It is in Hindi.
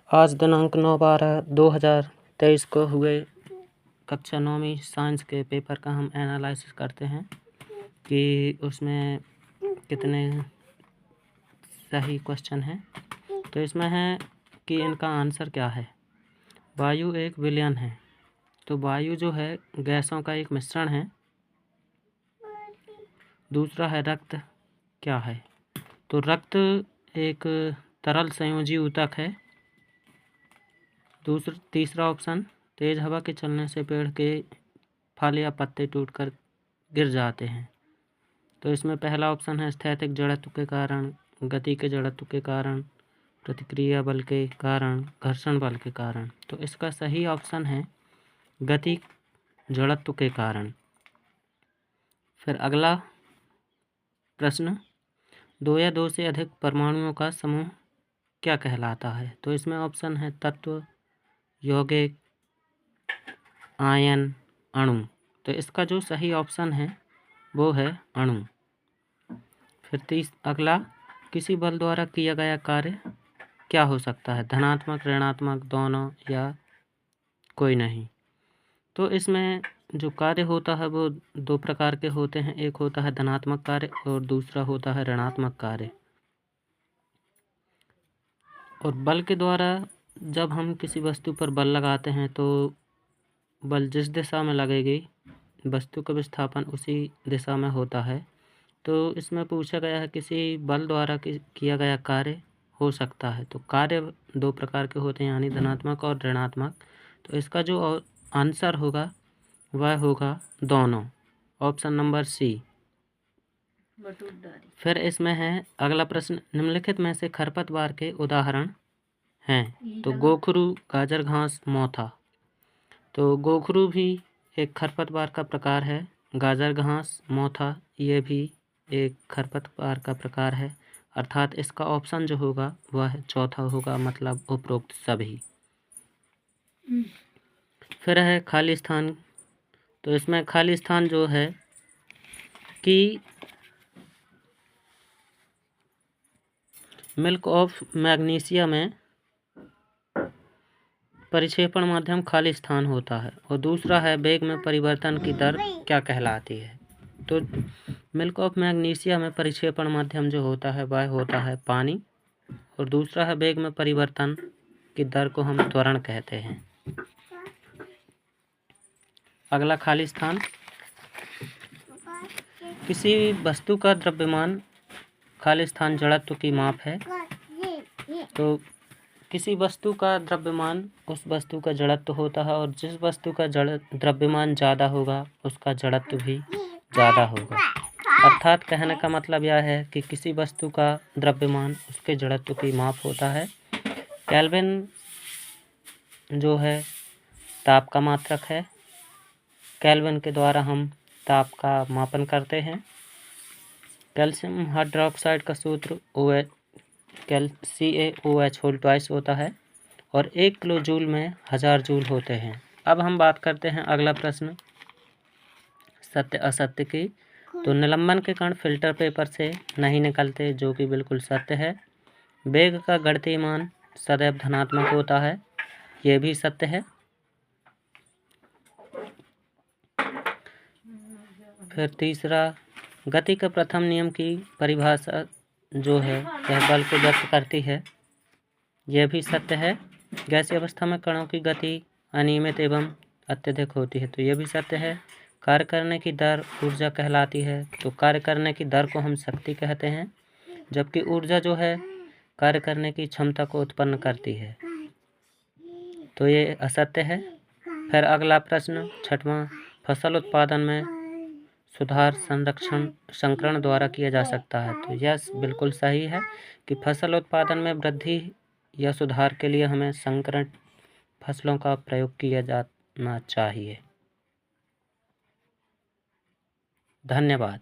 आज दिनांक 9/12/2023 को हुए कक्षा 9वीं साइंस के पेपर का हम एनालिसिस करते हैं कि उसमें कितने सही क्वेश्चन हैं। तो इसमें है कि इनका आंसर क्या है। वायु एक विलयन है। तो वायु जो है गैसों का एक मिश्रण है। दूसरा है रक्त क्या है। तो रक्त एक तरल संयोजी ऊतक है। तीसरा ऑप्शन तेज हवा के चलने से पेड़ के फल या पत्ते टूटकर गिर जाते हैं। तो इसमें पहला ऑप्शन है स्थैतिक जड़त्व के कारण, गति के जड़त्व के कारण, प्रतिक्रिया बल के कारण, घर्षण बल के कारण। तो इसका सही ऑप्शन है गति जड़त्व के कारण। फिर अगला प्रश्न, दो या दो से अधिक परमाणुओं का समूह क्या कहलाता है। तो इसमें ऑप्शन है तत्व, यौगिक, आयन, अणु। तो इसका जो सही ऑप्शन है वो है अणु। फिर अगला, किसी बल द्वारा किया गया कार्य क्या हो सकता है, धनात्मक, ऋणात्मक, दोनों या कोई नहीं। तो इसमें जो कार्य होता है वो दो प्रकार के होते हैं। एक होता है धनात्मक कार्य और दूसरा होता है ऋणात्मक कार्य। और बल के द्वारा जब हम किसी वस्तु पर बल लगाते हैं तो बल जिस दिशा में लगेगी वस्तु का विस्थापन उसी दिशा में होता है। तो इसमें पूछा गया है किसी बल द्वारा किया गया कार्य हो सकता है। तो कार्य दो प्रकार के होते हैं, यानी धनात्मक और ऋणात्मक। तो इसका जो आंसर होगा वह होगा दोनों, ऑप्शन नंबर सी। फिर इसमें है अगला प्रश्न, निम्नलिखित में से खरपतवार के उदाहरण हैं। तो गोखरू, गाजर घास, मोथा। तो गोखरू भी एक खरपतवार का प्रकार है। गाजर घास, मोथा ये भी एक खरपतवार का प्रकार है। अर्थात इसका ऑप्शन जो होगा वह चौथा होगा, मतलब उपरोक्त सभी। फिर है खाली स्थान। तो इसमें खाली स्थान जो है कि मिल्क ऑफ मैग्नीशिया में परिक्षेपण माध्यम खाली स्थान होता है। और दूसरा है वेग में परिवर्तन की दर क्या कहलाती है। तो मिल्क ऑफ मैग्नीशिया में परिक्षेपण माध्यम जो होता है वह होता है पानी। और दूसरा है वेग में परिवर्तन की दर को हम त्वरण कहते हैं। अगला खाली स्थान, किसी वस्तु का द्रव्यमान खाली स्थान जड़त्व की माप है। तो किसी वस्तु का द्रव्यमान उस वस्तु का जड़त्व होता है, और जिस वस्तु का द्रव्यमान ज़्यादा होगा उसका जड़त्व भी ज़्यादा होगा। अर्थात कहने का मतलब यह है कि किसी वस्तु का द्रव्यमान उसके जड़त्व की माप होता है। केल्विन जो है ताप का मात्रक है। केल्विन के द्वारा हम ताप का मापन करते हैं। कैल्शियम हाइड्रोक्साइड का सूत्र CaOH होता है और 1 किलो जूल में 1000 जूल होते हैं। अब हम बात करते हैं अगला प्रश्न, सत्य असत्य की। तो निलंबन के कण फिल्टर पेपर से नहीं निकलते, जो कि बिल्कुल सत्य है। वेग का गणितीय मान सदैव धनात्मक होता है, यह भी सत्य है। फिर तीसरा, गति का प्रथम नियम की परिभाषा जो है यह बल को व्यक्त करती है, यह भी सत्य है। गैसीय अवस्था में कणों की गति अनियमित एवं अत्यधिक होती है, तो यह भी सत्य है। कार्य करने की दर ऊर्जा कहलाती है। तो कार्य करने की दर को हम शक्ति कहते हैं, जबकि ऊर्जा जो है कार्य करने की क्षमता को उत्पन्न करती है, तो ये असत्य है। फिर अगला प्रश्न, छठवां, फसल उत्पादन में सुधार संरक्षण संकरण द्वारा किया जा सकता है। तो यह बिल्कुल सही है कि फसल उत्पादन में वृद्धि या सुधार के लिए हमें संकरण फसलों का प्रयोग किया जाना चाहिए। धन्यवाद।